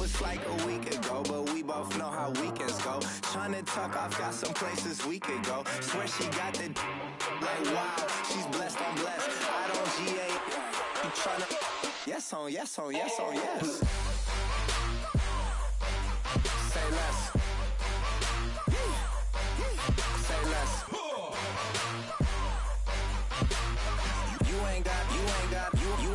it's like a week ago, but we both know how weekends go. Tryna tuck off, got some places we could go. Swear she got the like wow, she's blessed, I'm blessed. I don't GA. You tryna yes on yes on yes on yes. Say less. Say less.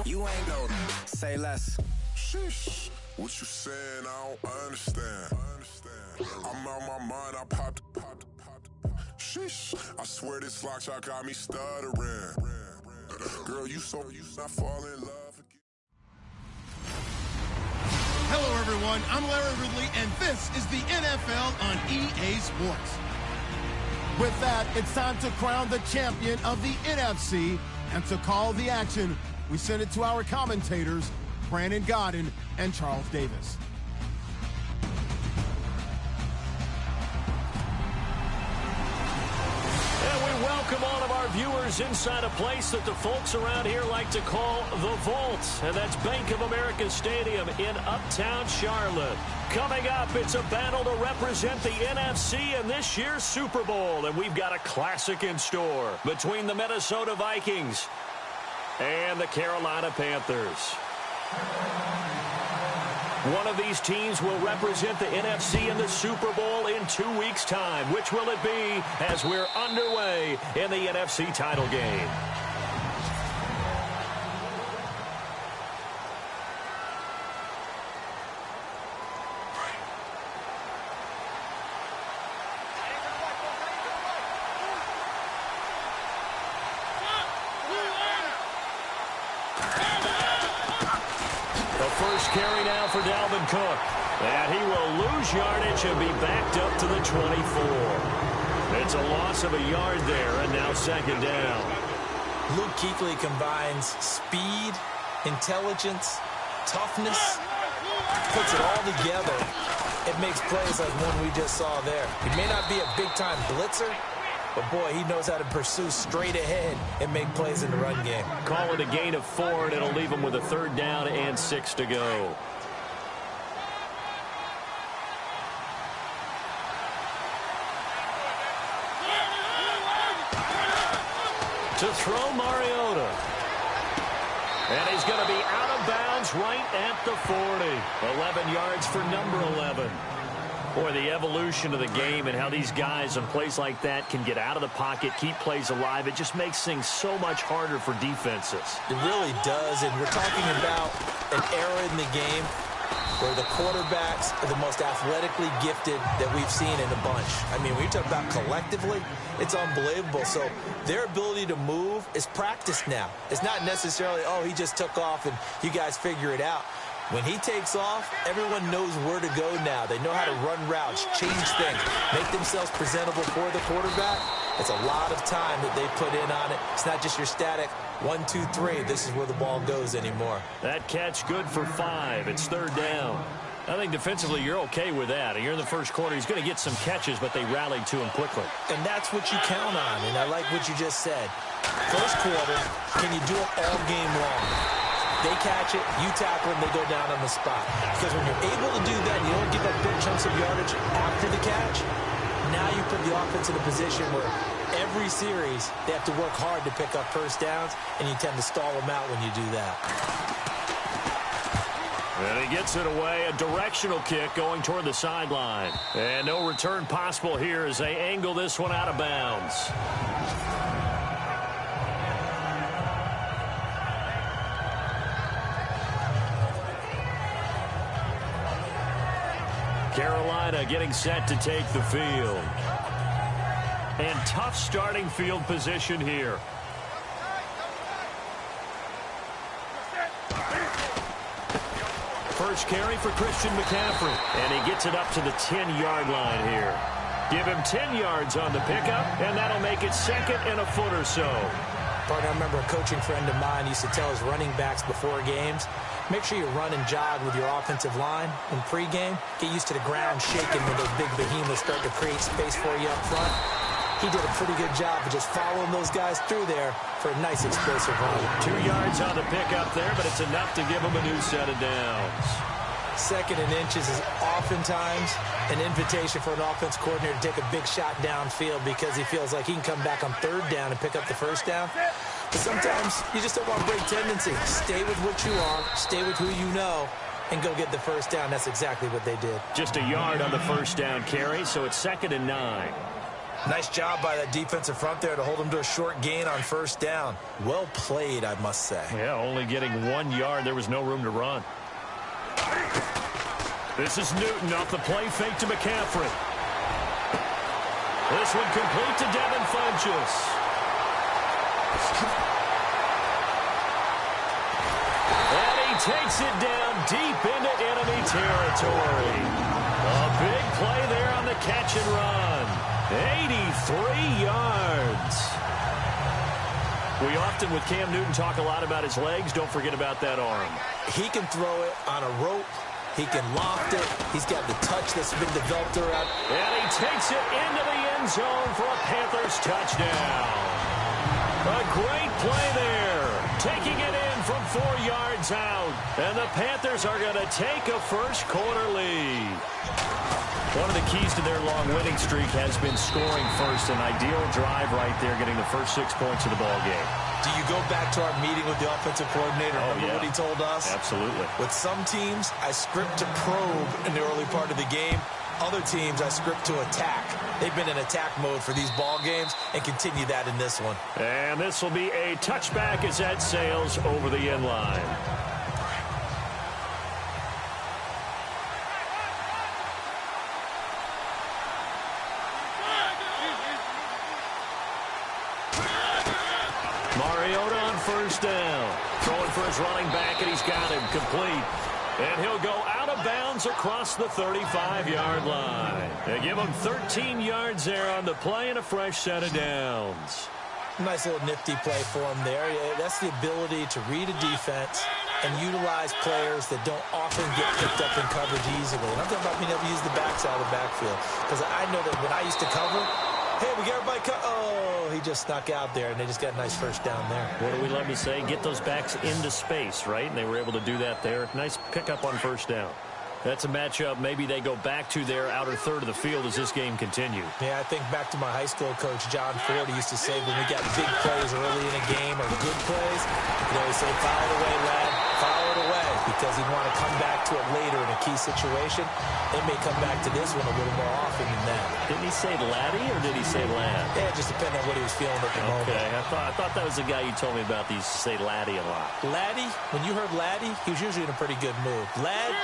You ain't go. Say less. Sheesh. What you saying? I don't understand. I'm out my mind. I popped. Sheesh. I swear this lock shot got me stuttering. Girl, you not fall in love again. Hello, everyone. I'm Larry Ridley, and this is the NFL on EA Sports. With that, it's time to crown the champion of the NFC, and to call the action, we send it to our commentators, Brandon Godden and Charles Davis. And we welcome all of our viewers inside a place that the folks around here like to call the Vault. And that's Bank of America Stadium in Uptown Charlotte. Coming up, it's a battle to represent the NFC in this year's Super Bowl. And we've got a classic in store between the Minnesota Vikings and the Carolina Panthers. One of these teams will represent the NFC in the Super Bowl in 2 weeks' time. Which will it be as we're underway in the NFC title game? Carry now for Dalvin Cook. And he will lose yardage and be backed up to the 24. It's a loss of a yard there, and now second down. Luke Kuechly combines speed, intelligence, toughness, puts it all together. It makes plays like one we just saw there. He may not be a big-time blitzer, but, boy, he knows how to pursue straight ahead and make plays in the run game. Call it a gain of 4, and it'll leave him with a third down and 6 to go. To throw Mariota. And he's going to be out of bounds right at the 40. 11 yards for number 11. Boy, the evolution of the game and how these guys on plays like that can get out of the pocket, keep plays alive, it just makes things so much harder for defenses. It really does, and we're talking about an era in the game where the quarterbacks are the most athletically gifted that we've seen in a bunch. I mean, when you talk about collectively, it's unbelievable. So their ability to move is practiced now. It's not necessarily, oh, he just took off and you guys figure it out. When he takes off, everyone knows where to go now. They know how to run routes, change things, make themselves presentable for the quarterback. It's a lot of time that they put in on it. It's not just your static 1, 2, 3. This is where the ball goes anymore. That catch good for 5. It's third down. I think defensively you're okay with that. You're in the first quarter. He's going to get some catches, but they rallied to him quickly. And that's what you count on, and I like what you just said. First quarter, can you do it all game long? They catch it, you tackle them, they go down on the spot. Because when you're able to do that, you don't give up big chunks of yardage after the catch, now you put the offense in a position where every series they have to work hard to pick up first downs, and you tend to stall them out when you do that. And he gets it away, a directional kick going toward the sideline. And no return possible here as they angle this one out of bounds. Carolina getting set to take the field. And tough starting field position here. First carry for Christian McCaffrey. And he gets it up to the 10-yard line here. Give him 10 yards on the pickup, and that'll make it second and a foot or so. Partner, I remember a coaching friend of mine used to tell his running backs before games, make sure you run and jog with your offensive line in pregame. Get used to the ground shaking when those big behemoths start to create space for you up front. He did a pretty good job of just following those guys through there for a nice explosive run. 2 yards on the pickup there, but it's enough to give him a new set of downs. 2nd and inches is oftentimes an invitation for an offense coordinator to take a big shot downfield because he feels like he can come back on 3rd down and pick up the 1st down. But sometimes you just don't want to break tendency. Stay with what you are, stay with who you know, and go get the 1st down. That's exactly what they did. Just a yard on the 1st down carry, so it's 2nd and 9. Nice job by that defensive front there to hold them to a short gain on 1st down. Well played, I must say. Yeah, only getting 1 yard. There was no room to run. This is Newton off the play fake to McCaffrey. This one complete to Devin Funchess. And he takes it down deep into enemy territory. A big play there on the catch and run. 83 yards. We often, with Cam Newton, talk a lot about his legs. Don't forget about that arm. He can throw it on a rope. He can loft it. He's got the touch that's been developed around. And he takes it into the end zone for a Panthers touchdown. A great play there. Taking it in from 4 yards out. And the Panthers are going to take a first quarter lead. One of the keys to their long winning streak has been scoring first. An ideal drive right there, getting the first 6 points of the ball game. Do you go back to our meeting with the offensive coordinator? Remember what he told us? Absolutely. With some teams, I script to probe in the early part of the game. Other teams, I script to attack. They've been in attack mode for these ball games and continue that in this one. And this will be a touchback as that sails over the end line. Mariota on 1st down. Throwing for his running back, and he's got him complete. And he'll go out of bounds across the 35-yard line. They give him 13 yards there on the play and a fresh set of downs. Nice little nifty play for him there. That's the ability to read a defense and utilize players that don't often get picked up in coverage easily. And I'm talking about being able to use the backside of the backfield. Because I know that when I used to cover, hey, we got everybody oh, he just snuck out there, and they just got a nice first down there. What do we love to say? Get those backs into space, right? And they were able to do that there. Nice pickup on 1st down. That's a matchup maybe they go back to their outer third of the field as this game continues. Yeah, I think back to my high school coach, John Ford. He used to say when we got big plays early in a game or good plays, you know, he'd say, fire it away, lad, fire it away, because he'd want to come back to it later in a key situation. They may come back to this one a little more often than that. Didn't he say laddie or did he say lad? Yeah, it just depended on what he was feeling at the moment. Okay, I thought that was the guy you told me about. These say laddie a lot. Laddie, when you heard laddie, he was usually in a pretty good mood. Lad,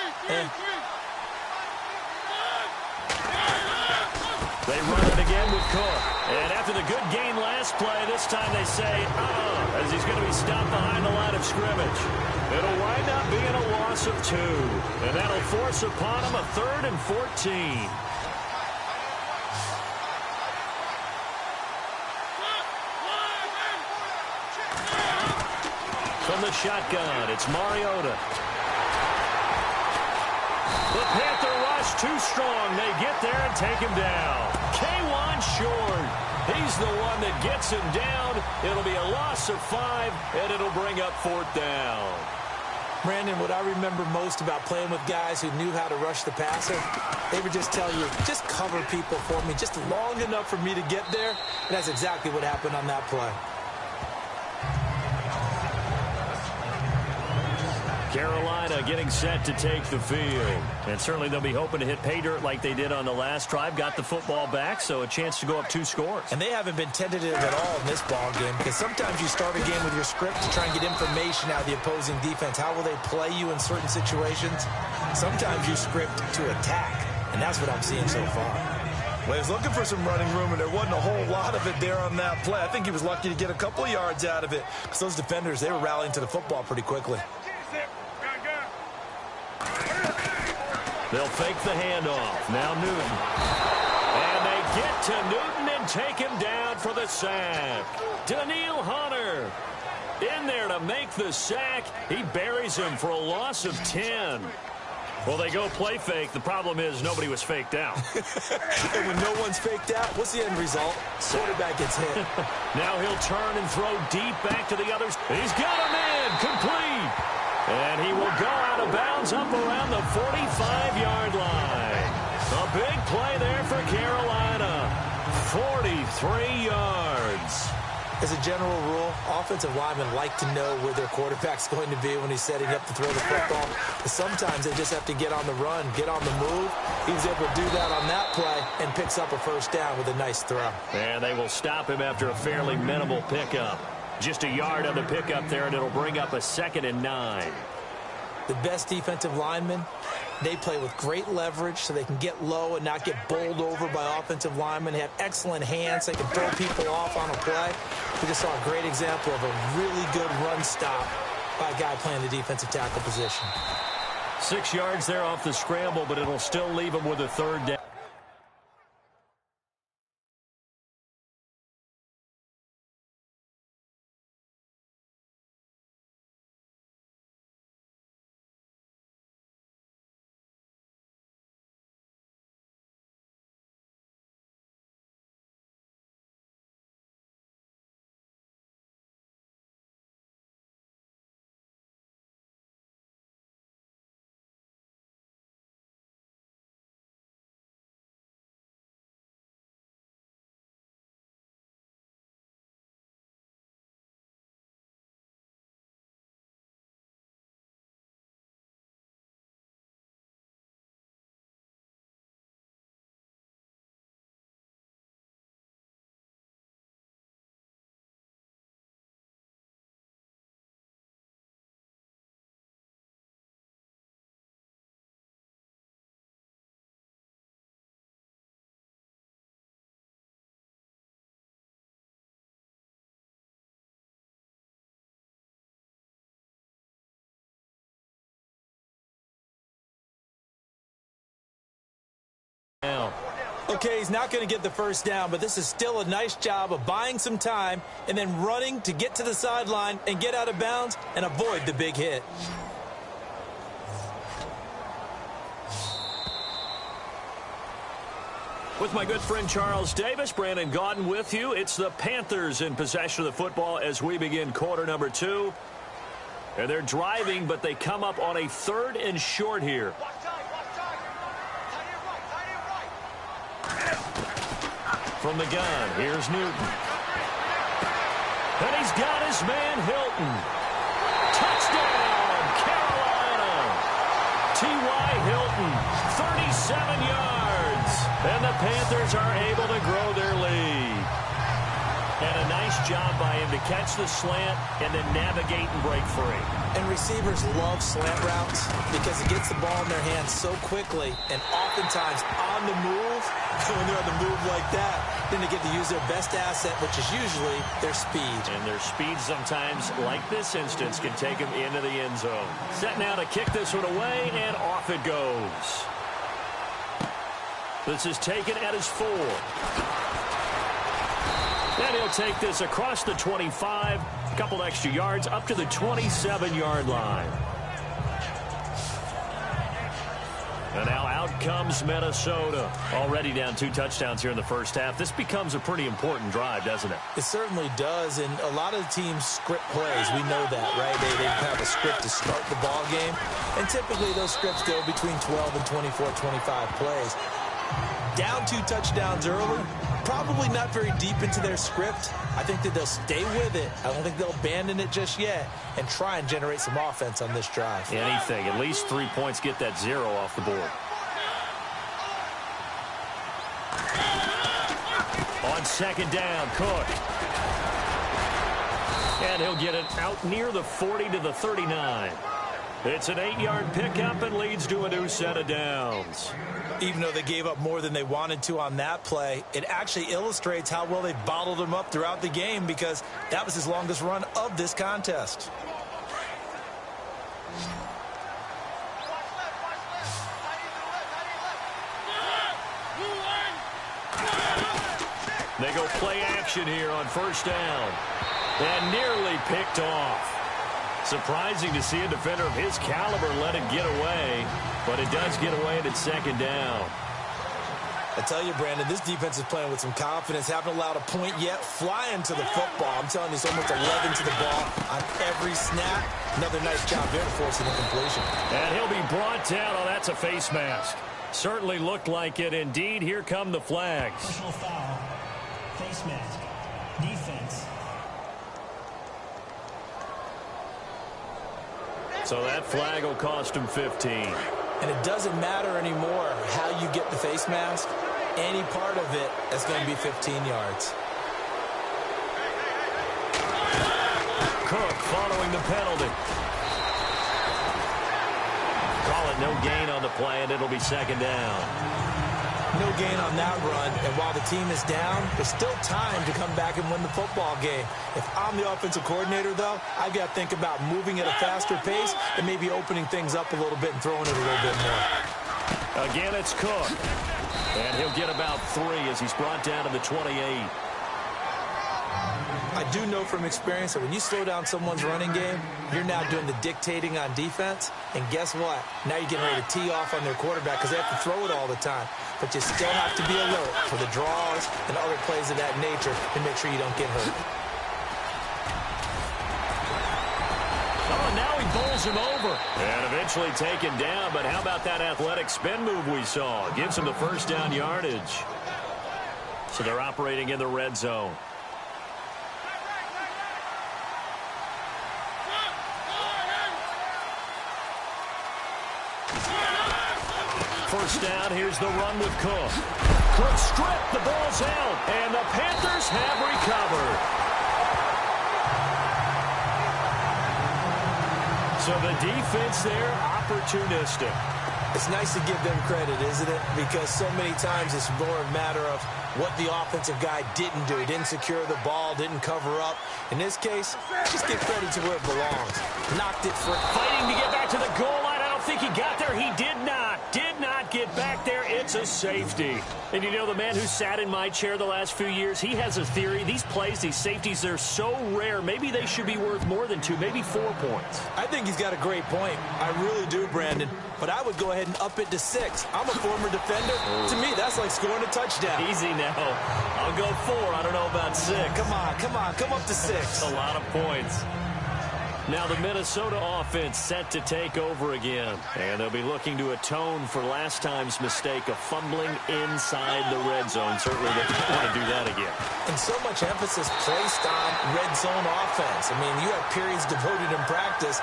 They run it again with Cook. And after the good gain last play, this time they say, as he's going to be stopped behind the line of scrimmage. It'll wind up being a loss of 2. And that'll force upon him a 3rd and 14. From the shotgun, it's Mariota. The Panther rush too strong. They get there and take him down. K1 short. He's the one that gets him down. It'll be a loss of 5, and it'll bring up 4th down. Brandon, what I remember most about playing with guys who knew how to rush the passer, they would just tell you, just cover people for me, just long enough for me to get there. And that's exactly what happened on that play. Carolina getting set to take the field. And certainly they'll be hoping to hit pay dirt like they did on the last drive. Got the football back, so a chance to go up 2 scores. And they haven't been tentative at all in this ball game, because sometimes you start a game with your script to try and get information out of the opposing defense. How will they play you in certain situations? Sometimes you script to attack, and that's what I'm seeing so far. Well, he was looking for some running room, and there wasn't a whole lot of it there on that play. I think he was lucky to get a couple of yards out of it, because those defenders, they were rallying to the football pretty quickly. They'll fake the handoff. Now Newton. And they get to Newton and take him down for the sack. Daniil Hunter in there to make the sack. He buries him for a loss of 10. Well, they go play fake. The problem is nobody was faked out. And when no one's faked out, what's the end result? Quarterback gets hit. Now he'll turn and throw deep back to the others. He's got him in. Complete. And he will go out of bounds up around the 45-yard line. A big play there for Carolina. 43 yards. As a general rule, offensive linemen like to know where their quarterback's going to be when he's setting up to throw the football. But sometimes they just have to get on the run, get on the move. He was able to do that on that play and picks up a first down with a nice throw. And they will stop him after a fairly minimal pickup. Just a yard on the pickup there, and it'll bring up a 2nd and 9. The best defensive linemen, they play with great leverage so they can get low and not get bowled over by offensive linemen. They have excellent hands. They can throw people off on a play. We just saw a great example of a really good run stop by a guy playing the defensive tackle position. 6 yards there off the scramble, but it'll still leave him with a 3rd down. Okay, he's not going to get the first down, but this is still a nice job of buying some time and then running to get to the sideline and get out of bounds and avoid the big hit. With my good friend Charles Davis, Brandon Gaudin with you. It's the Panthers in possession of the football as we begin quarter number 2. And they're driving, but they come up on a 3rd and short here. From the gun, here's Newton. And he's got his man Hilton. Touchdown, Carolina. T.Y. Hilton, 37 yards. And the Panthers are able to grow their lead. And a nice job by him to catch the slant and then navigate and break free. And receivers love slant routes because it gets the ball in their hands so quickly and oftentimes on the move. When they're on the move like that, then they get to use their best asset, which is usually their speed. And their speed sometimes, like this instance, can take them into the end zone. Set now to kick this one away, and off it goes. This is taken at his 4. And he'll take this across the 25, a couple extra yards, up to the 27-yard line. And now out comes Minnesota. Already down 2 touchdowns here in the first half. This becomes a pretty important drive, doesn't it? It certainly does, and a lot of the teams script plays. We know that, right? They have a script to start the ball game, and typically those scripts go between 12 and 24, 25 plays. Down 2 touchdowns early, probably not very deep into their script. I think that they'll stay with it. I don't think they'll abandon it just yet and try and generate some offense on this drive. Anything. At least 3 points, get that 0 off the board. On 2nd down, Cook. And he'll get it out near the 40 to the 39. It's an 8-yard pickup and leads to a new set of downs. Even though they gave up more than they wanted to on that play, it actually illustrates how well they bottled him up throughout the game because that was his longest run of this contest. They go play action here on 1st down. And nearly picked off. Surprising to see a defender of his caliber let it get away, but it does get away and it's 2nd down. I tell you, Brandon, this defense is playing with some confidence. Haven't allowed a point yet. Flying to the football. I'm telling you, it's almost 11 to the ball on every snap. Another nice job there to force an incompletion. And he'll be brought down. Oh, that's a face mask. Certainly looked like it. Indeed, here come the flags. Personal foul. Face mask. Defense. So that flag will cost him 15. And it doesn't matter anymore how you get the face mask. Any part of it is going to be 15 yards. Cook following the penalty. Call it no gain on the play, and it'll be second down. No gain on that run, and while the team is down, there's still time to come back and win the football game. If I'm the offensive coordinator, though, I've got to think about moving at a faster pace and maybe opening things up a little bit and throwing it a little bit more. Again, it's Cook. And he'll get about 3 as he's brought down to the 28. I do know from experience that when you slow down someone's running game, you're now doing the dictating on defense. And guess what? Now you're getting ready to tee off on their quarterback because they have to throw it all the time. But you still have to be alert for the draws and other plays of that nature to make sure you don't get hurt. Oh, now he bowls him over. And eventually taken down, but how about that athletic spin move we saw? Gives him the first down yardage. So they're operating in the red zone. First down, here's the run with Cook. Cook stripped, the ball's out, and the Panthers have recovered. So the defense there, opportunistic. It's nice to give them credit, isn't it? Because so many times it's more a matter of what the offensive guy didn't do. Didn't secure the ball, didn't cover up. In this case, just give credit to where it belongs. Knocked it free. Fighting to get back to the goal line. I don't think he got there. He did not get back there. It's a safety. And you know, the man who sat in my chair the last few years, he has a theory. These plays, these safeties, they're so rare. Maybe they should be worth more than 2, maybe 4 points. I think he's got a great point. I really do, Brandon. But I would go ahead and up it to 6. I'm a former defender. To me, that's like scoring a touchdown. Easy now. I'll go 4. I don't know about 6. Come on. Come up to 6. That's a lot of points. Now the Minnesota offense set to take over again. And they'll be looking to atone for last time's mistake of fumbling inside the red zone. Certainly they want to do that again. And so much emphasis placed on red zone offense. I mean, you have periods devoted in practice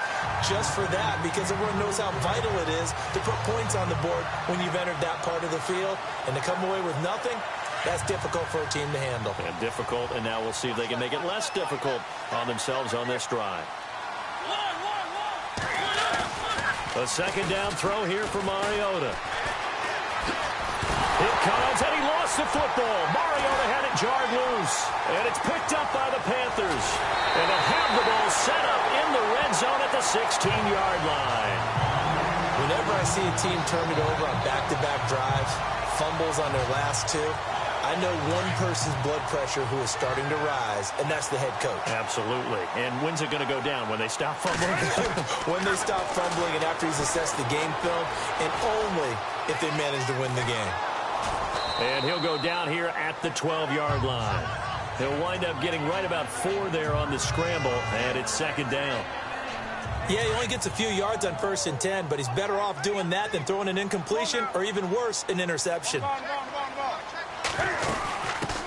just for that because everyone knows how vital it is to put points on the board when you've entered that part of the field. And to come away with nothing, that's difficult for a team to handle. And difficult, and now we'll see if they can make it less difficult on themselves on this drive. A second down throw here for Mariota. It comes, and he lost the football. Mariota had it jarred loose, and it's picked up by the Panthers. And they'll have the ball set up in the red zone at the 16-yard line. Whenever I see a team turn it over on back-to-back drives, fumbles on their last 2, I know one person's blood pressure who is starting to rise, and that's the head coach. Absolutely. And when's it going to go down? When they stop fumbling? When they stop fumbling and after he's assessed the game film, and only if they manage to win the game. And he'll go down here at the 12-yard line. He'll wind up getting right about 4 there on the scramble, and it's second down. Yeah, he only gets a few yards on 1st and 10, but he's better off doing that than throwing an incompletion or even worse, an interception.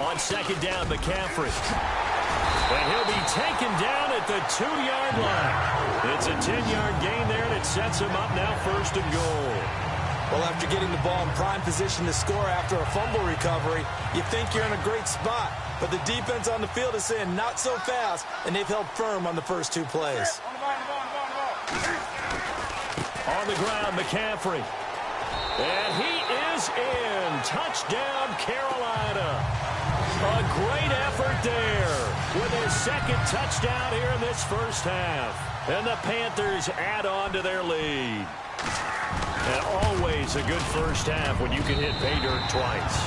On second down, McCaffrey. And he'll be taken down at the 2-yard line. It's a 10-yard gain there, and it sets him up now 1st and goal. Well, after getting the ball in prime position to score after a fumble recovery, you think you're in a great spot. But the defense on the field is saying not so fast, and they've held firm on the first 2 plays. On the ground, McCaffrey. And he is in. Touchdown, Carolina. A great effort there with his second touchdown here in this first half. And the Panthers add on to their lead. And always a good first half when you can hit pay dirt twice.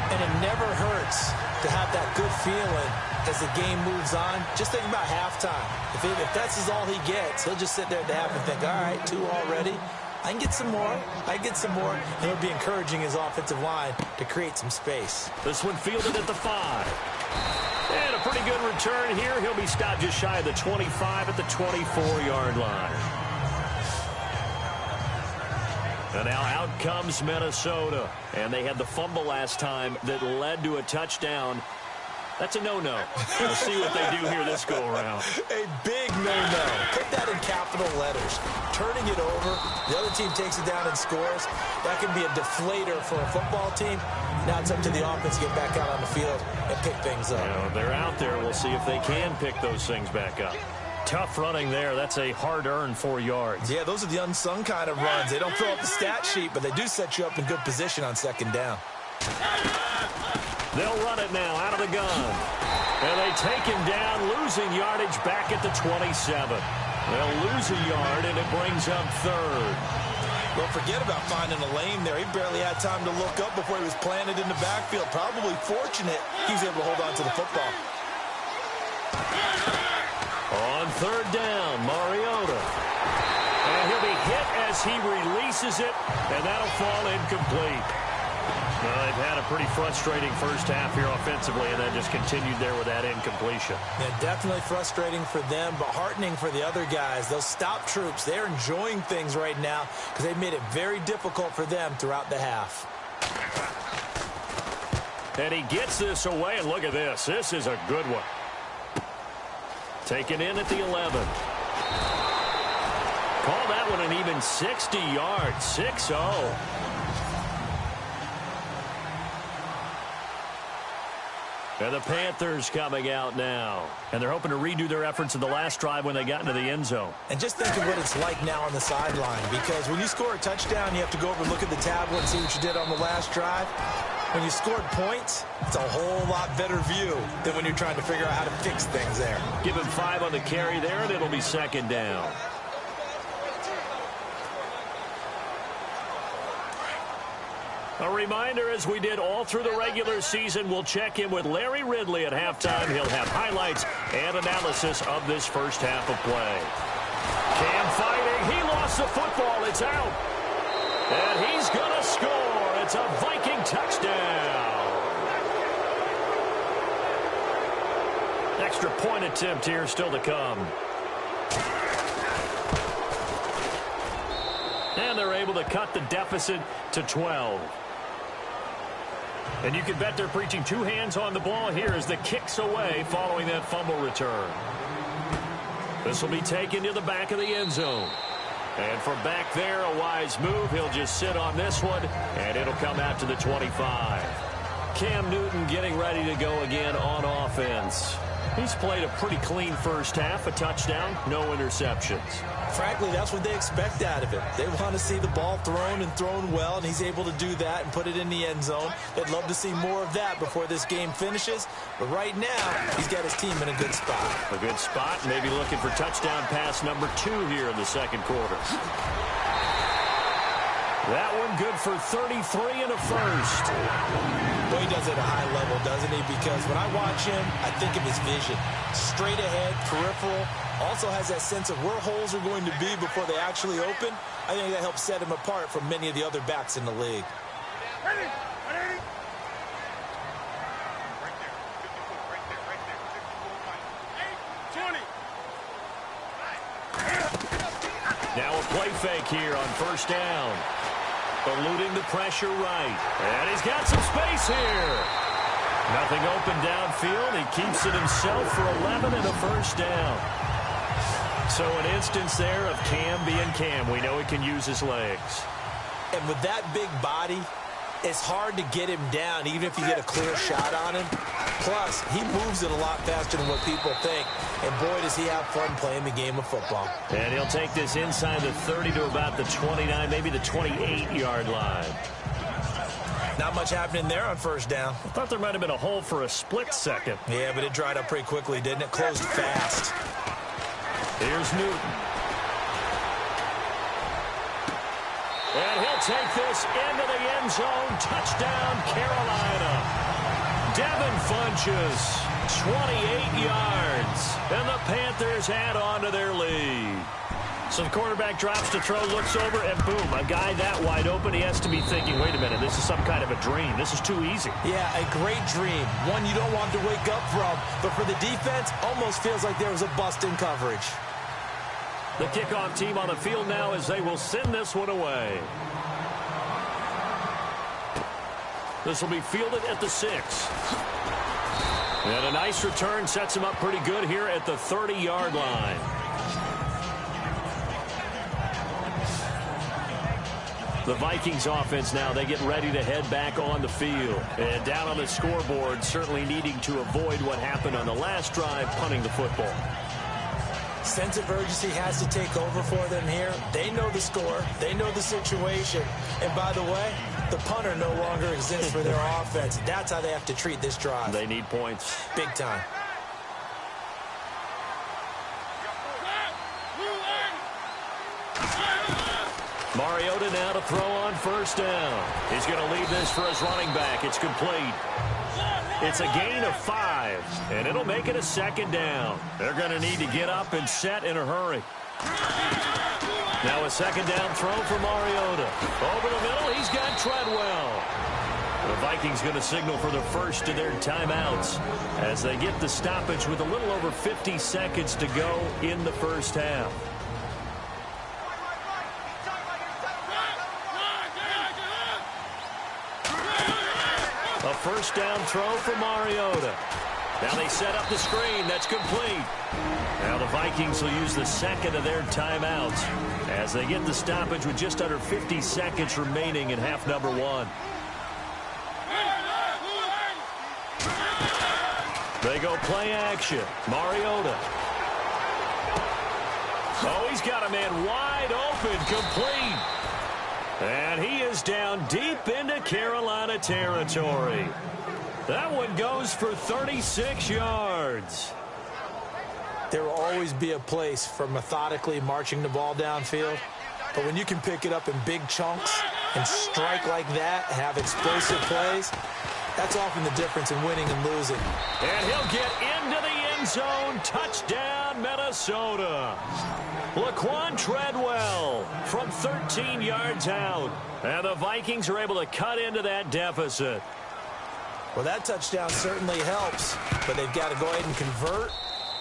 And it never hurts to have that good feeling as the game moves on. Just think about halftime. If that's all he gets, he'll just sit there at the half and think, all right, 2 already. I can get some more. And it'll be encouraging his offensive line to create some space. This one fielded at the 5. And a pretty good return here. He'll be stopped just shy of the 25 at the 24-yard line. And now out comes Minnesota. And they had the fumble last time that led to a touchdown. That's a no-no. We'll see what they do here this go-around. A big no-no. Put that in capital letters. Turning it over, the other team takes it down and scores. That can be a deflator for a football team. Now it's up to the offense to get back out on the field and pick things up. They're out there. We'll see if they can pick those things back up. Tough running there. That's a hard-earned 4 yards. Yeah, those are the unsung kind of runs. They don't fill up the stat sheet, but they do set you up in good position on second down. They'll run it now out of the gun. And they take him down, losing yardage back at the 27. They'll lose a yard, and it brings up third. Don't forget about finding a lane there. He barely had time to look up before he was planted in the backfield. Probably fortunate he was able to hold on to the football. On third down, Mariota. And he'll be hit as he releases it, and that'll fall incomplete. Well, they've had a pretty frustrating first half here offensively, and then just continued there with that incompletion. Yeah, definitely frustrating for them, but heartening for the other guys. Those stop troops, they're enjoying things right now because they've made it very difficult for them throughout the half. And he gets this away, and look at this. This is a good one. Taken in at the 11. Call that one an even 60 yards, 6-0. And the Panthers coming out now. And they're hoping to redo their efforts in the last drive when they got into the end zone. And just think of what it's like now on the sideline, because when you score a touchdown, you have to go over and look at the tablet and see what you did on the last drive. When you scored points, it's a whole lot better view than when you're trying to figure out how to fix things there. Give him 5 on the carry there, and it'll be second down. A reminder, as we did all through the regular season, we'll check in with Larry Ridley at halftime. He'll have highlights and analysis of this first half of play. Cam fighting. He lost the football. It's out. And he's going to score. It's a Viking touchdown. Extra point attempt here still to come. And they're able to cut the deficit to 12. And you can bet they're preaching 2 hands on the ball here as the kick's away following that fumble return. This will be taken to the back of the end zone. And from back there, a wise move. He'll just sit on this one, and it'll come out to the 25. Cam Newton getting ready to go again on offense. He's played a pretty clean first half, a touchdown, no interceptions. Frankly, that's what they expect out of him. They want to see the ball thrown and thrown well, and he's able to do that and put it in the end zone. They'd love to see more of that before this game finishes. But right now, he's got his team in a good spot. A good spot, maybe looking for touchdown pass number 2 here in the second quarter. That one good for 33 and a first. Well, he does it at a high level, doesn't he? Because when I watch him, I think of his vision. Straight ahead, peripheral. Also has that sense of where holes are going to be before they actually open. I think that helps set him apart from many of the other backs in the league. Now a play fake here on first down. Eluding the pressure right. And he's got some space here. Nothing open downfield. He keeps it himself for 11 and a first down. So an instance there of Cam being Cam. We know he can use his legs. And with that big body, it's hard to get him down, even if you get a clear shot on him. Plus, he moves it a lot faster than what people think. And boy, does he have fun playing the game of football. And he'll take this inside the 30 to about the 29, maybe the 28-yard line. Not much happening there on first down. I thought there might have been a hole for a split second. Yeah, but it dried up pretty quickly, didn't it? Closed fast. Here's Newton. And he'll take this into the end zone. Touchdown, Carolina. Devin Funchess, 28 yards. And the Panthers add on to their lead. So the quarterback drops to throw, looks over, and boom, a guy that wide open. He has to be thinking, wait a minute, this is some kind of a dream. This is too easy. Yeah, a great dream. One you don't want to wake up from. But for the defense, almost feels like there was a bust in coverage. The kickoff team on the field now as they will send this one away. This will be fielded at the 6. And a nice return sets him up pretty good here at the 30-yard line. The Vikings offense now, they get ready to head back on the field. And down on the scoreboard, certainly needing to avoid what happened on the last drive, punting the football. Sense of urgency has to take over for them here. They know the score. They know the situation. And by the way, the punter no longer exists for their offense. That's how they have to treat this drive. They need points. Big time. Mariota now to throw on first down. He's going to leave this for his running back. It's complete. It's a gain of 5, and it'll make it a second down. They're going to need to get up and set in a hurry. Now a second down throw for Mariota. Over the middle, he's got Treadwell. The Vikings going to signal for the first of their timeouts as they get the stoppage with a little over 50 seconds to go in the first half. A first down throw for Mariota. Now they set up the screen. That's complete. Now the Vikings will use the second of their timeouts as they get the stoppage with just under 50 seconds remaining in half number 1. They go play action. Mariota. Oh, he's got a man wide open, complete. And he is down deep into Carolina territory. That one goes for 36 yards. There will always be a place for methodically marching the ball downfield. But when you can pick it up in big chunks and strike like that, have explosive plays, that's often the difference in winning and losing. And he'll get into the end zone. Touchdown, Minnesota. Laquan Treadwell from 13 yards out. And the Vikings are able to cut into that deficit. Well, that touchdown certainly helps, but they've got to go ahead and convert,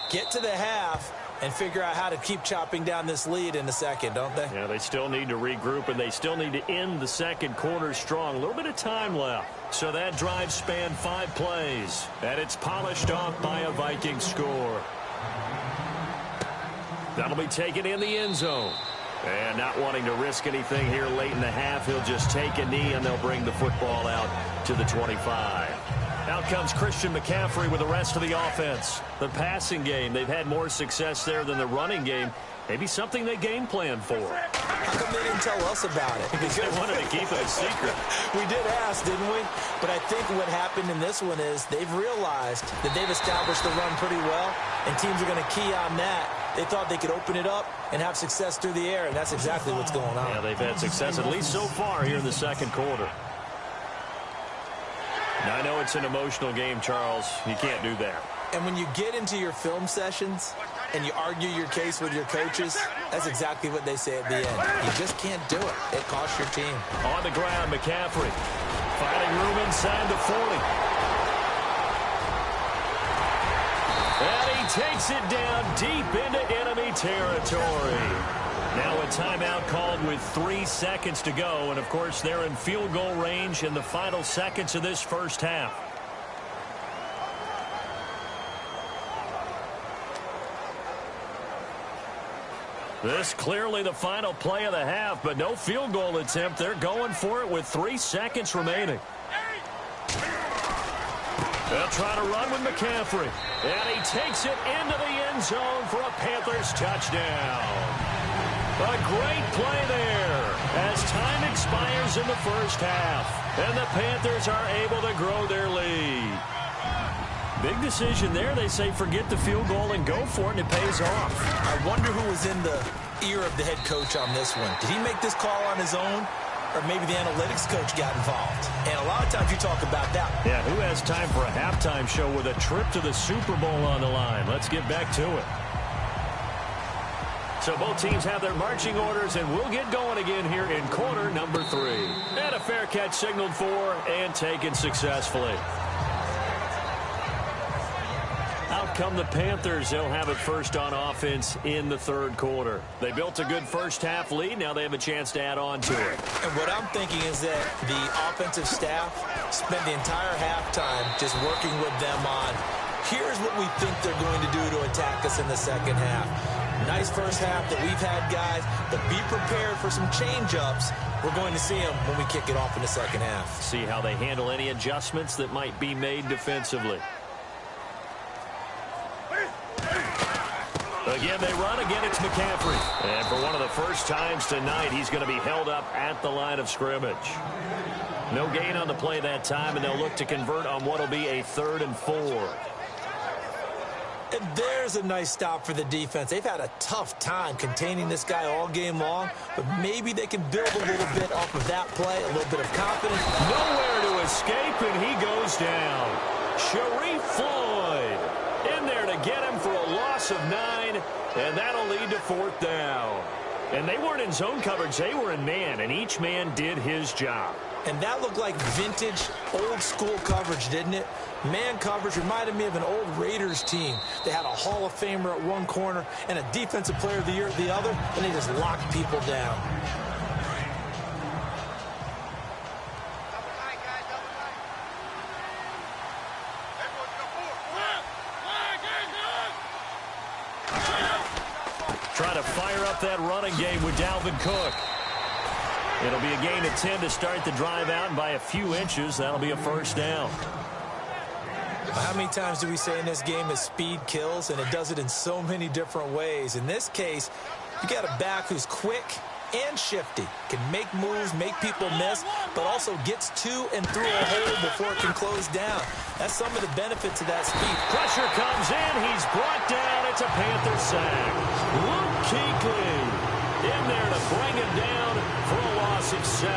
get to the half, and figure out how to keep chopping down this lead in the second, don't they? Yeah, they still need to regroup, and they still need to end the second quarter strong. A little bit of time left. So that drive spanned 5 plays, and it's polished off by a Viking score. That'll be taken in the end zone. And not wanting to risk anything here late in the half, he'll just take a knee, and they'll bring the football out to the 25. Out comes Christian McCaffrey with the rest of the offense. The passing game, they've had more success there than the running game. Maybe something they game plan for. How come they didn't tell us about it? Because they wanted to keep it a secret. We did ask, didn't we? But I think what happened in this one is they've realized that they've established the run pretty well, and teams are going to key on that. They thought they could open it up and have success through the air, and that's exactly what's going on. Yeah, they've had success, at least so far, here in the second quarter. Now, I know it's an emotional game, Charles. You can't do that. And when you get into your film sessions and you argue your case with your coaches, that's exactly what they say at the end. You just can't do it. It costs your team. On the ground, McCaffrey. Finding room inside the 40. And he takes it down deep into enemy territory. Now a timeout called with 3 seconds to go. And, of course, they're in field goal range in the final seconds of this first half. This clearly the final play of the half, but no field goal attempt. They're going for it with 3 seconds remaining. They'll try to run with McCaffrey. And he takes it into the end zone for a Panthers touchdown. A great play there as time expires in the first half. And the Panthers are able to grow their lead. Big decision there. They say forget the field goal and go for it, and it pays off. I wonder who was in the ear of the head coach on this one. Did he make this call on his own? Or maybe the analytics coach got involved. And a lot of times you talk about that. Yeah, who has time for a halftime show with a trip to the Super Bowl on the line? Let's get back to it. So both teams have their marching orders, and we'll get going again here in quarter number 3. And a fair catch signaled for and taken successfully. Out come the Panthers. They'll have it first on offense in the third quarter. They built a good first-half lead. Now they have a chance to add on to it. And what I'm thinking is that the offensive staff spent the entire halftime just working with them on, here's what we think they're going to do to attack us in the second half. Nice first half that we've had, guys, but be prepared for some change-ups. We're going to see them when we kick it off in the second half. See how they handle any adjustments that might be made defensively. Again, they run. Again, it's McCaffrey. And for one of the first times tonight, he's going to be held up at the line of scrimmage. No gain on the play that time, and they'll look to convert on what will be a 3rd and 4. And there's a nice stop for the defense. They've had a tough time containing this guy all game long, but maybe they can build a little bit off of that play, a little bit of confidence. Nowhere to escape, and he goes down. Sharif Floyd in there to get him for a loss of 9, and that'll lead to 4th down. And they weren't in zone coverage. They were in man, and each man did his job. And that looked like vintage, old-school coverage, didn't it? Man coverage reminded me of an old Raiders team. They had a Hall of Famer at one corner and a Defensive Player of the Year at the other, and they just locked people down. Try to fire up that running game with Dalvin Cook. It'll be a gain of 10 to start the drive out, and by a few inches, that'll be a 1st down. How many times do we say in this game that speed kills, and it does it in so many different ways? In this case, you got a back who's quick and shifty, can make moves, make people miss, but also gets to and through a hole before it can close down. That's some of the benefits of that speed. Pressure comes in. He's brought down. It's a Panther sack. Luke Kuechly in there to bring him down for a loss of 7.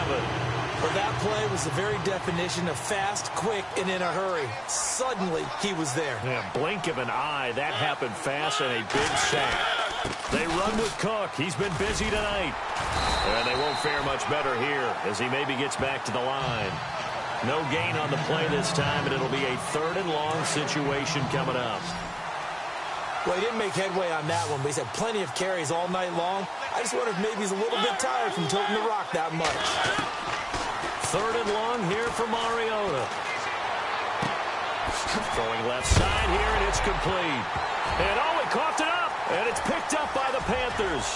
Well, that play was the very definition of fast, quick, and in a hurry. Suddenly, he was there. Yeah, blink of an eye. That happened fast and a big sack. They run with Cook. He's been busy tonight. And they won't fare much better here as he maybe gets back to the line. No gain on the play this time, and it'll be a 3rd and long situation coming up. Well, he didn't make headway on that one, but he's had plenty of carries all night long. I just wonder if maybe he's a little bit tired from toting the rock that much. 3rd and long here for Mariota. Throwing left side here, and it's complete. And oh, he coughed it up, and it's picked up by the Panthers.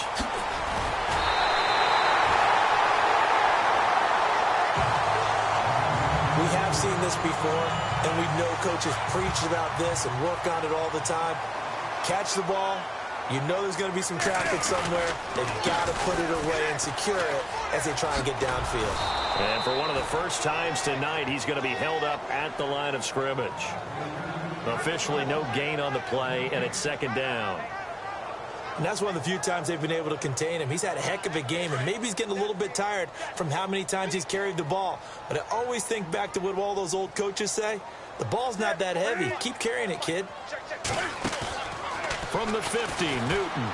We have seen this before, and we know coaches preach about this and work on it all the time. Catch the ball. You know there's going to be some traffic somewhere. They've got to put it away and secure it as they try and get downfield. And for one of the first times tonight, he's going to be held up at the line of scrimmage. Officially no gain on the play, and it's 2nd down. And that's one of the few times they've been able to contain him. He's had a heck of a game, and maybe he's getting a little bit tired from how many times he's carried the ball. But I always think back to what all those old coaches say. The ball's not that heavy. Keep carrying it, kid. From the 50, Newton.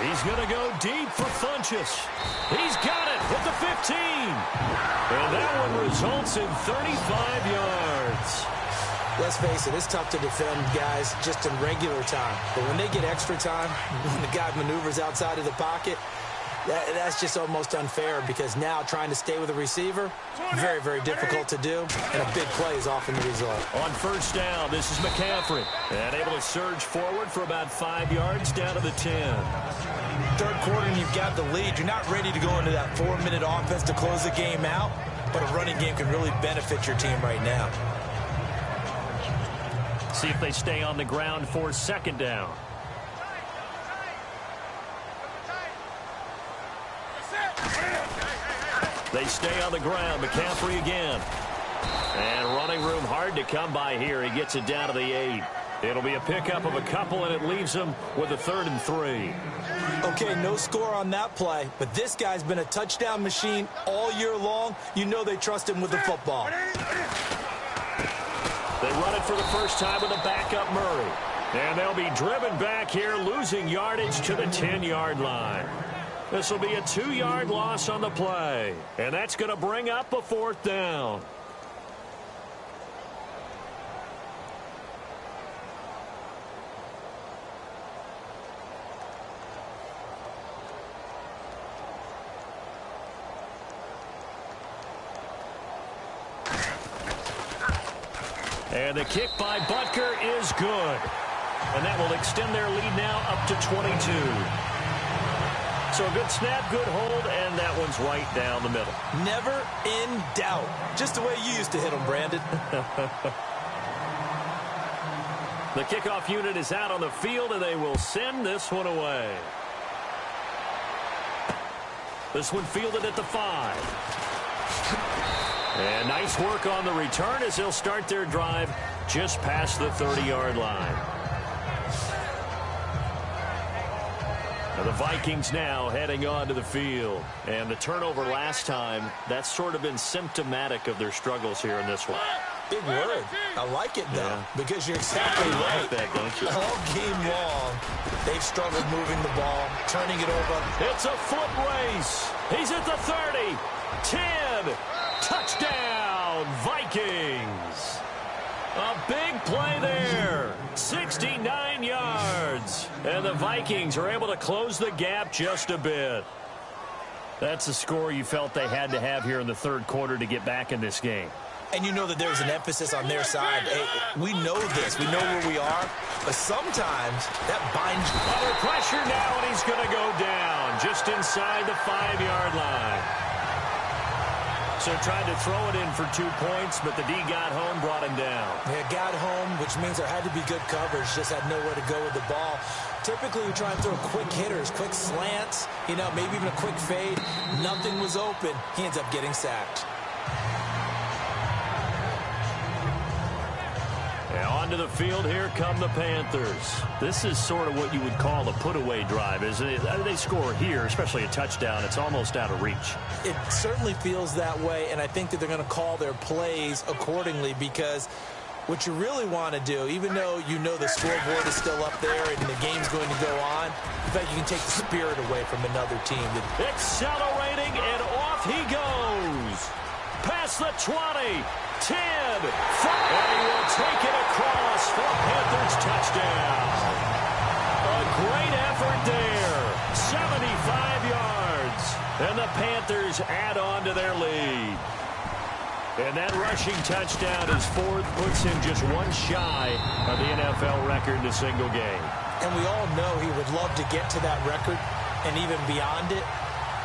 He's going to go deep for Funchess. He's got it with the 15. And that one results in 35 yards. Let's face it, it's tough to defend guys just in regular time. But when they get extra time, when the guy maneuvers outside of the pocket, that's just almost unfair because now trying to stay with a receiver, very, very difficult to do, and a big play is often the result. On 1st down, this is McCaffrey. And able to surge forward for about 5 yards down to the 10. 3rd quarter and you've got the lead. You're not ready to go into that 4-minute offense to close the game out, but a running game can really benefit your team right now. See if they stay on the ground for 2nd down. They stay on the ground. McCaffrey again. And running room hard to come by here. He gets it down to the 8. It'll be a pickup of a couple, and it leaves him with a 3rd and 3. Okay, no score on that play, but this guy's been a touchdown machine all year long. You know they trust him with the football. They run it for the first time with a backup Murray. And they'll be driven back here, losing yardage to the 10-yard line. This will be a 2-yard loss on the play. And that's going to bring up a 4th down. And the kick by Butker is good. And that will extend their lead now up to 22. So a good snap, good hold, and that one's right down the middle. Never in doubt. Just the way you used to hit them, Brandon. The kickoff unit is out on the field, and they will send this one away. This one fielded at the 5. And nice work on the return as they'll start their drive just past the 30-yard line. Now the Vikings now heading onto the field. And the turnover last time, that's sort of been symptomatic of their struggles here in this one. Big word. I like it, though, because you're exactly right. Like that, don't you? All game long, they've struggled moving the ball, turning it over. It's a foot race. He's at the 30, 10. Touchdown, Vikings. A big play there. 69 yards. And the Vikings are able to close the gap just a bit. That's the score you felt they had to have here in the third quarter to get back in this game. And you know that there's an emphasis on their side. Hey, we know this. We know where we are. But sometimes that binds you. Under pressure now, and he's going to go down just inside the 5-yard line. So tried to throw it in for 2 points, but the D got home, brought him down. Yeah, got home, which means there had to be good coverage. Just had nowhere to go with the ball. Typically, we try and throw quick hitters, quick slants, you know, maybe even a quick fade. Nothing was open. He ends up getting sacked. Now onto the field, here come the Panthers. This is sort of what you would call a put-away drive, isn't it? They score here, especially a touchdown. It's almost out of reach. It certainly feels that way, and I think that they're going to call their plays accordingly because what you really want to do, even though you know the scoreboard is still up there and the game's going to go on, in fact, you can take the spirit away from another team. Accelerating, and off he goes. Past the 20. 10, 5, and he will take it across for a Panthers touchdown. A great effort there, 75 yards, and the Panthers add on to their lead. And that rushing touchdown is 4th, puts him just one shy of the NFL record in a single game. And we all know he would love to get to that record and even beyond it,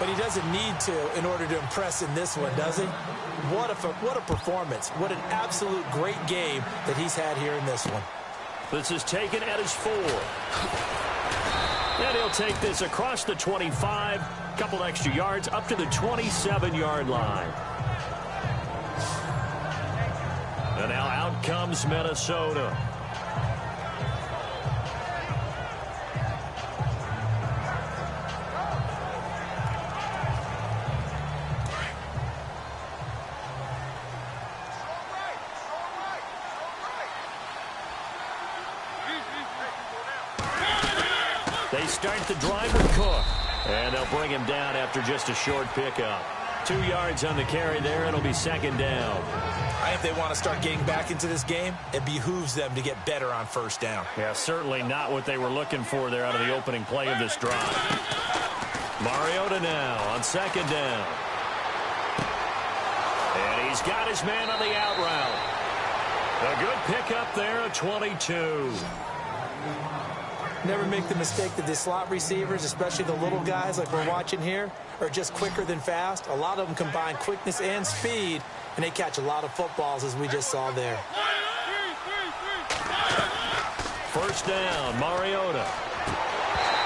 but he doesn't need to in order to impress in this one, does he? What a performance. What an absolute great game that he's had here in this one. This is taken at his 4. And he'll take this across the 25, couple extra yards, up to the 27-yard line. And now out comes Minnesota. They start the drive with Cook. And they'll bring him down after just a short pickup. 2 yards on the carry there. It'll be 2nd down. I think they want to start getting back into this game. It behooves them to get better on 1st down. Yeah, certainly not what they were looking for there out of the opening play of this drive. Mariota now on 2nd down. And he's got his man on the out route. A good pickup there at 22. Never make the mistake that the slot receivers, especially the little guys like we're watching here, are just quicker than fast. A lot of them combine quickness and speed, and they catch a lot of footballs, as we just saw there. 1st down, Mariota.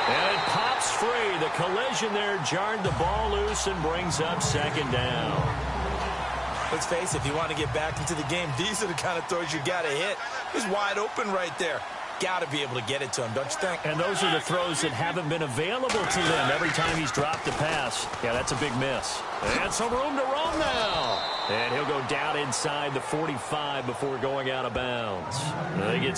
And it pops free. The collision there jarred the ball loose and brings up 2nd down. Let's face it, if you want to get back into the game, these are the kind of throws you got to hit. He's wide open right there. Got to be able to get it to him, don't you think? And those are the throws that haven't been available to them every time he's dropped a pass. Yeah, that's a big miss. And some room to roam now. And he'll go down inside the 45 before going out of bounds. They get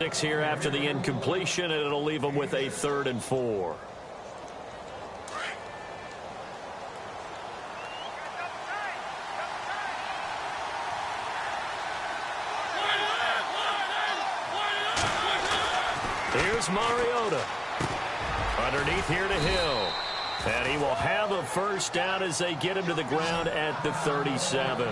6 here after the incompletion, and it'll leave them with a 3rd and 4. Here's Mariota. Underneath here to Hill. And he will have a first down as they get him to the ground at the 37.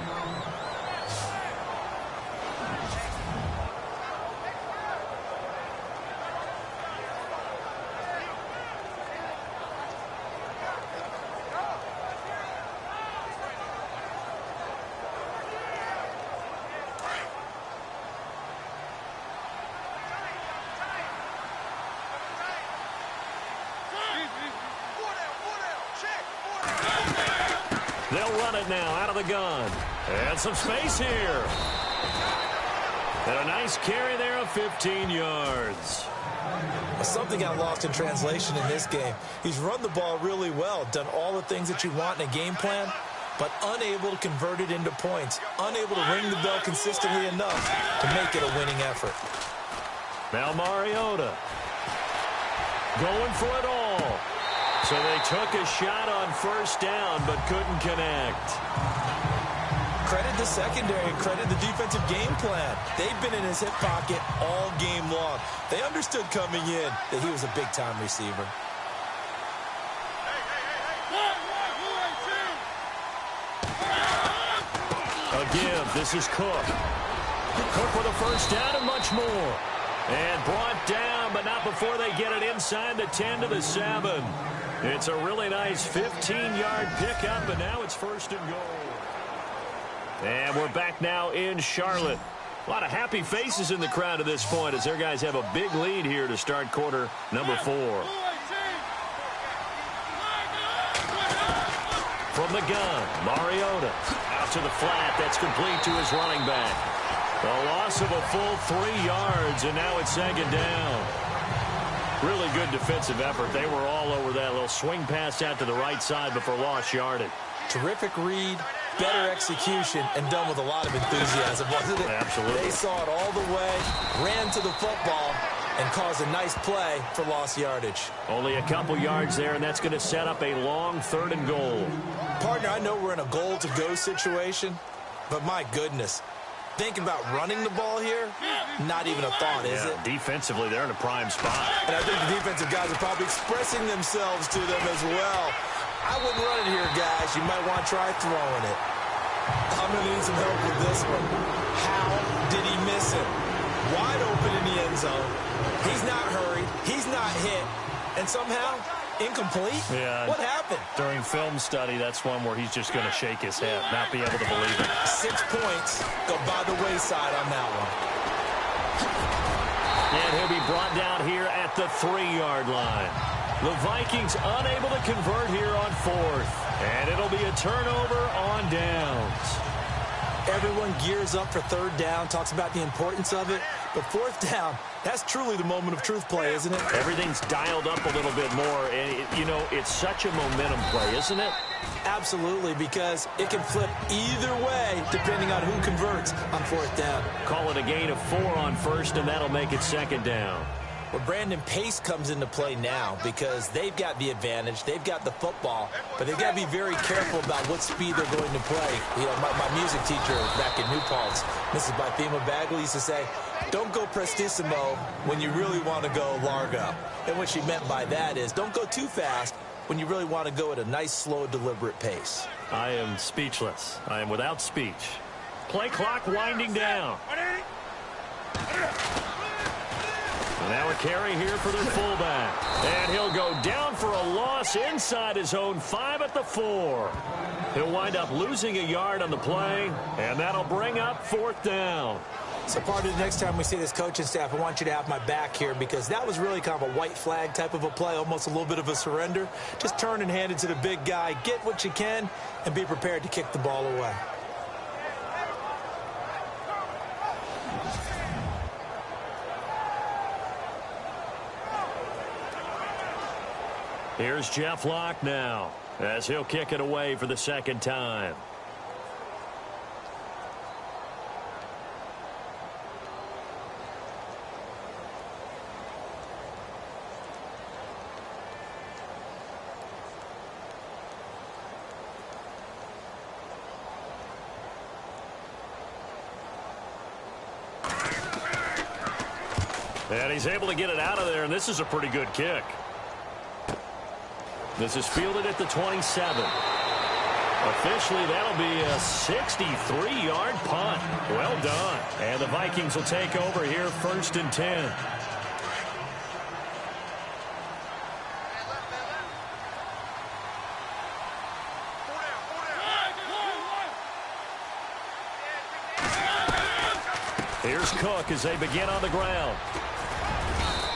They'll run it now out of the gun. And some space here. And a nice carry there of 15 yards. Something got lost in translation in this game. He's run the ball really well, done all the things that you want in a game plan, but unable to convert it into points, unable to ring the bell consistently enough to make it a winning effort. Now Mariota going for it all. So they took a shot on first down, but couldn't connect. Credit the secondary and credit the defensive game plan. They've been in his hip pocket all game long. They understood coming in that he was a big-time receiver. A give. This is Cook. Cook with a first down and much more. And brought down, but not before they get it inside the 10 to the 7. It's a really nice 15-yard pickup, and now it's 1st and goal. And we're back now in Charlotte. A lot of happy faces in the crowd at this point as their guys have a big lead here to start quarter number 4. From the gun, Mariota out to the flat. That's complete to his running back. A loss of a full 3 yards, and now it's 2nd down. Really good defensive effort. They were all over that little swing pass out to the right side before lost yardage. Terrific read, better execution, and done with a lot of enthusiasm, wasn't it? Absolutely. They saw it all the way, ran to the football, and caused a nice play for lost yardage. Only a couple yards there, and that's going to set up a long 3rd and goal. Partner, I know we're in a goal-to-go situation, but my goodness, thinking about running the ball here, not even a thought, is it? Defensively, they're in a prime spot. And I think the defensive guys are probably expressing themselves to them as well. I wouldn't run it here, guys. You might want to try throwing it. I'm going to need some help with this one. How did he miss it? Wide open in the end zone. He's not hurried. He's not hit. And somehow, incomplete? Yeah. What happened? During film study, that's one where he's just going to shake his head, not be able to believe it. 6 points go by the wayside on that one. And he'll be brought down here at the 3-yard line. The Vikings unable to convert here on 4th. And it'll be a turnover on downs. Everyone gears up for 3rd down, talks about the importance of it. But 4th down, that's truly the moment of truth play, isn't it? Everything's dialed up a little bit more. And, you know, it's such a momentum play, isn't it? Absolutely, because it can flip either way depending on who converts on 4th down. Call it a gain of 4 on 1st, and that'll make it 2nd down. Well, Brandon, pace comes into play now because they've got the advantage. They've got the football, but they've got to be very careful about what speed they're going to play. You know, my music teacher back in New Paltz, Mrs. Bythema Bagley, used to say, don't go prestissimo when you really want to go largo. And what she meant by that is don't go too fast when you really want to go at a nice, slow, deliberate pace. I am speechless. I am without speech. Play clock winding down. Now a carry here for their fullback. And he'll go down for a loss inside his own 5 at the 4. He'll wind up losing a yard on the play, and that'll bring up 4th down. So part of the next time we see this coaching staff, I want you to have my back here because that was really kind of a white flag type of a play, almost a little bit of a surrender. Just turn and hand it to the big guy, get what you can, and be prepared to kick the ball away. Here's Jeff Locke now as he'll kick it away for the 2nd time. And he's able to get it out of there, and this is a pretty good kick. This is fielded at the 27. Officially, that'll be a 63-yard punt. Well done. And the Vikings will take over here, 1st and 10. Here's Cook as they begin on the ground.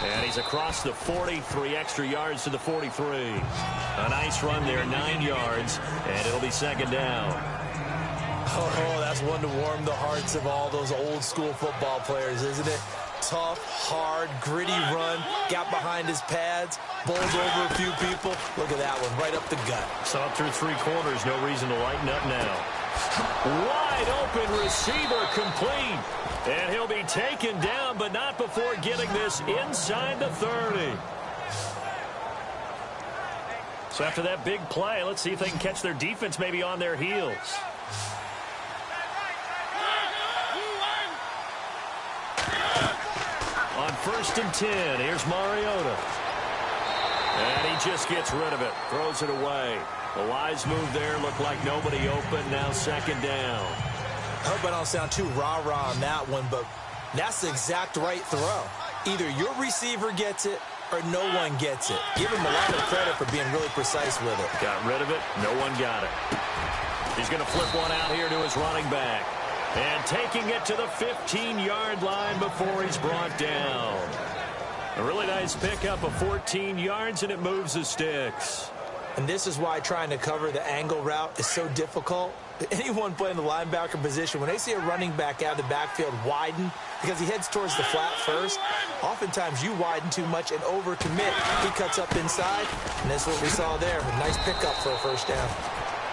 And he's across the 43 extra yards to the 43. A nice run there, 9 yards, and it'll be 2nd down. Oh, that's one to warm the hearts of all those old-school football players, isn't it? Tough, hard, gritty run, got behind his pads, bowled over a few people. Look at that one, right up the gut. Saw through 3 quarters, no reason to lighten up now. Wide open receiver complete. And he'll be taken down, but not before getting this inside the 30. So after that big play, let's see if they can catch their defense maybe on their heels. On 1st and 10, here's Mariota. And he just gets rid of it, throws it away. A wise move there, looked like nobody open, now 2nd down. I hope I don't sound too rah-rah on that one, but that's the exact right throw. Either your receiver gets it or no one gets it. Give him a lot of credit for being really precise with it. Got rid of it. No one got it. He's going to flip one out here to his running back. And taking it to the 15-yard line before he's brought down. A really nice pickup of 14 yards, and it moves the sticks. And this is why trying to cover the angle route is so difficult. Anyone playing the linebacker position, when they see a running back out of the backfield widen because he heads towards the flat first, oftentimes you widen too much and overcommit. He cuts up inside, and that's what we saw there. A nice pickup for a 1st down.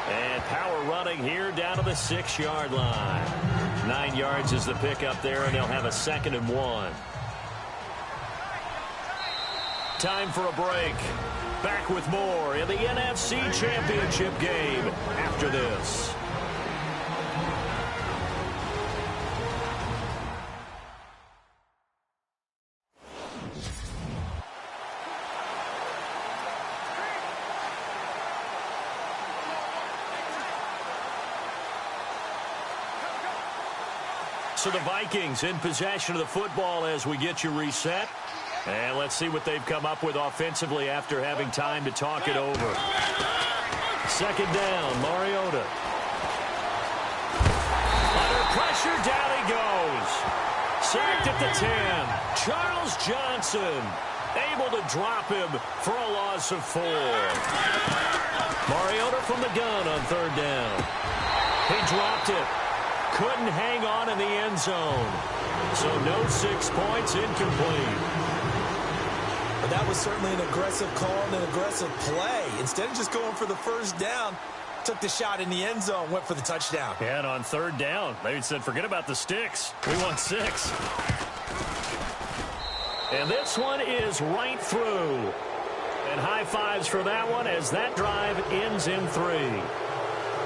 And power running here down to the 6-yard line. 9 yards is the pickup there, and they'll have a 2nd and 1. Time for a break. Back with more in the NFC Championship game after this. So the Vikings in possession of the football as we get you reset. And let's see what they've come up with offensively after having time to talk it over. 2nd down, Mariota. Under pressure, down he goes. Sacked at the 10. Charles Johnson able to drop him for a loss of 4. Mariota from the gun on 3rd down. He dropped it. Couldn't hang on in the end zone. So no 6 points, incomplete. But that was certainly an aggressive call and an aggressive play. Instead of just going for the 1st down, took the shot in the end zone, went for the touchdown. Yeah, and on 3rd down, they said, forget about the sticks. We want 6. And this one is right through. And high fives for that one as that drive ends in 3.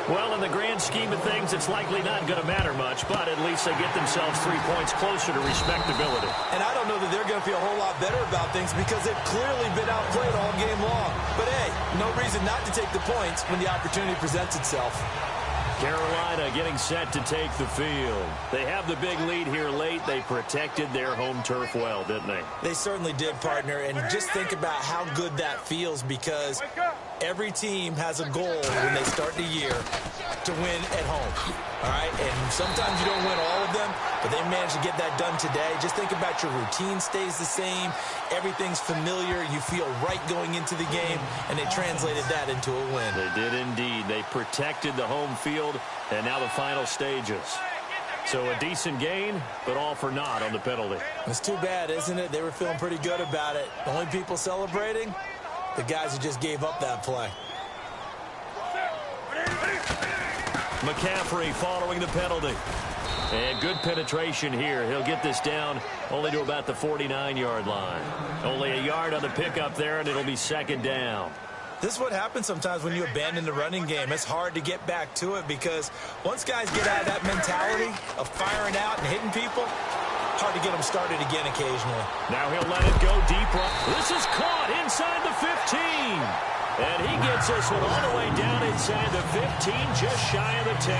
Well, in the grand scheme of things, it's likely not going to matter much, but at least they get themselves 3 points closer to respectability. And I don't know that they're going to feel a whole lot better about things because they've clearly been outplayed all game long. But, hey, no reason not to take the points when the opportunity presents itself. Carolina getting set to take the field. They have the big lead here late. They protected their home turf well, didn't they? They certainly did, partner. And just think about how good that feels because every team has a goal when they start the year to win at home. All right? And sometimes you don't win all of them, but they managed to get that done today. Just think about your routine stays the same. Everything's familiar. You feel right going into the game, and they translated that into a win. They did indeed. They protected the home field, and now the final stages. So a decent gain, but all for naught on the penalty. It's too bad, isn't it? They were feeling pretty good about it. The only people celebrating, the guys who just gave up that play. McCaffrey following the penalty. And good penetration here. He'll get this down only to about the 49-yard line. Only a yard on the pickup there, and it'll be 2nd down. This is what happens sometimes when you abandon the running game. It's hard to get back to it because once guys get out of that mentality of firing out and hitting people, hard to get him started again occasionally. Now he'll let it go deep. This is caught inside the 15. And he gets this one all the way down inside the 15, just shy of the 10.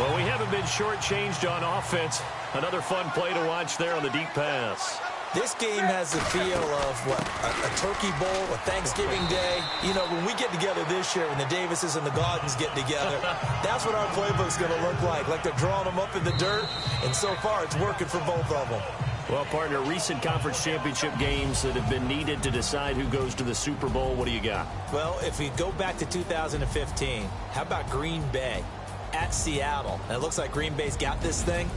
Well, we haven't been shortchanged on offense. Another fun play to watch there on the deep pass. This game has the feel of, a Turkey Bowl, a Thanksgiving Day. You know, when we get together this year, when the Davises and the Gaudens get together, that's what our playbook's going to look like they're drawing them up in the dirt, and so far it's working for both of them. Well, partner, recent conference championship games that have been needed to decide who goes to the Super Bowl, what do you got? Well, if we go back to 2015, how about Green Bay at Seattle? And it looks like Green Bay's got this thing.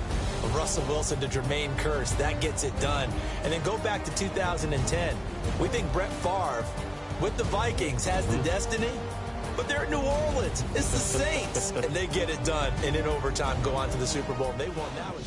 Russell Wilson to Jermaine Kearse, that gets it done. And then go back to 2010. We think Brett Favre with the Vikings has the destiny, but they're at New Orleans. It's the Saints, and they get it done. And in overtime, go on to the Super Bowl. They won that one.